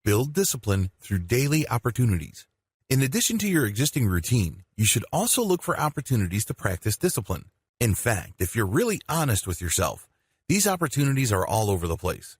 Build discipline through daily opportunities. In addition to your existing routine, you should also look for opportunities to practice discipline. In fact, if you're really honest with yourself, these opportunities are all over the place.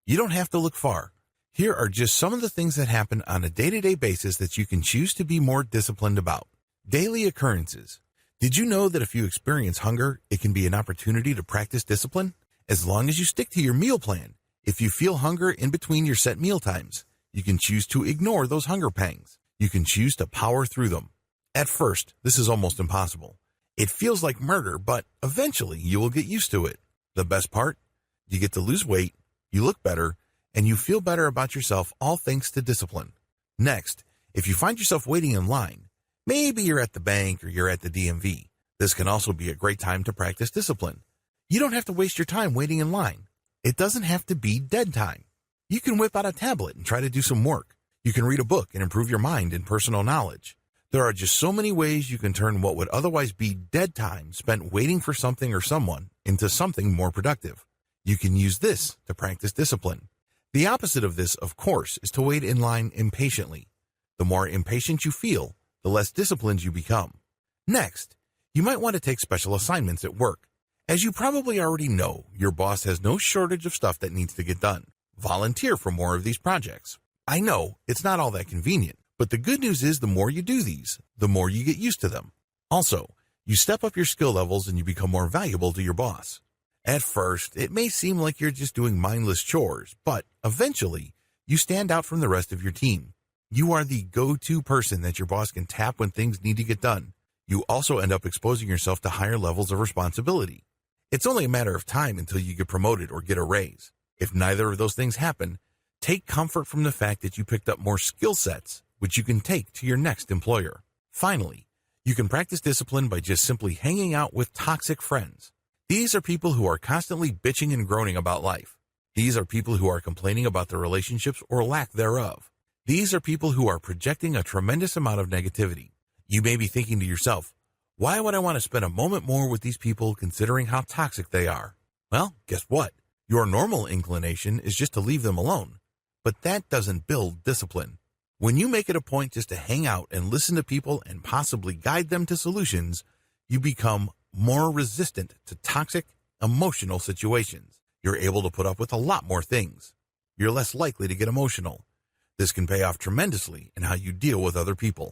You don't have to look far. Here are just some of the things that happen on a day-to-day basis that you can choose to be more disciplined about. Daily occurrences. Did you know that if you experience hunger, it can be an opportunity to practice discipline? As long as you stick to your meal plan, if you feel hunger in between your set meal times, you can choose to ignore those hunger pangs. You can choose to power through them. At first, this is almost impossible. It feels like murder, but eventually you will get used to it. The best part? You get to lose weight, you look better, and you feel better about yourself, all thanks to discipline. Next, if you find yourself waiting in line, maybe you're at the bank or you're at the DMV, this can also be a great time to practice discipline. You don't have to waste your time waiting in line. It doesn't have to be dead time. You can whip out a tablet and try to do some work. You can read a book and improve your mind and personal knowledge. There are just so many ways you can turn what would otherwise be dead time spent waiting for something or someone into something more productive. You can use this to practice discipline. The opposite of this, of course, is to wait in line impatiently. The more impatient you feel, the less disciplined you become. Next, you might want to take special assignments at work. As you probably already know, your boss has no shortage of stuff that needs to get done. Volunteer for more of these projects. I know, it's not all that convenient, but the good news is the more you do these, the more you get used to them. Also, you step up your skill levels and you become more valuable to your boss. At first, it may seem like you're just doing mindless chores, but eventually, you stand out from the rest of your team. You are the go-to person that your boss can tap when things need to get done. You also end up exposing yourself to higher levels of responsibility. It's only a matter of time until you get promoted or get a raise. If neither of those things happen, take comfort from the fact that you picked up more skill sets, which you can take to your next employer. Finally, you can practice discipline by just simply hanging out with toxic friends. These are people who are constantly bitching and groaning about life. These are people who are complaining about their relationships or lack thereof. These are people who are projecting a tremendous amount of negativity. You may be thinking to yourself, why would I want to spend a moment more with these people considering how toxic they are? Well, guess what? Your normal inclination is just to leave them alone. But that doesn't build discipline. When you make it a point just to hang out and listen to people and possibly guide them to solutions, you become more resistant to toxic, emotional situations. You're able to put up with a lot more things. You're less likely to get emotional. This can pay off tremendously in how you deal with other people.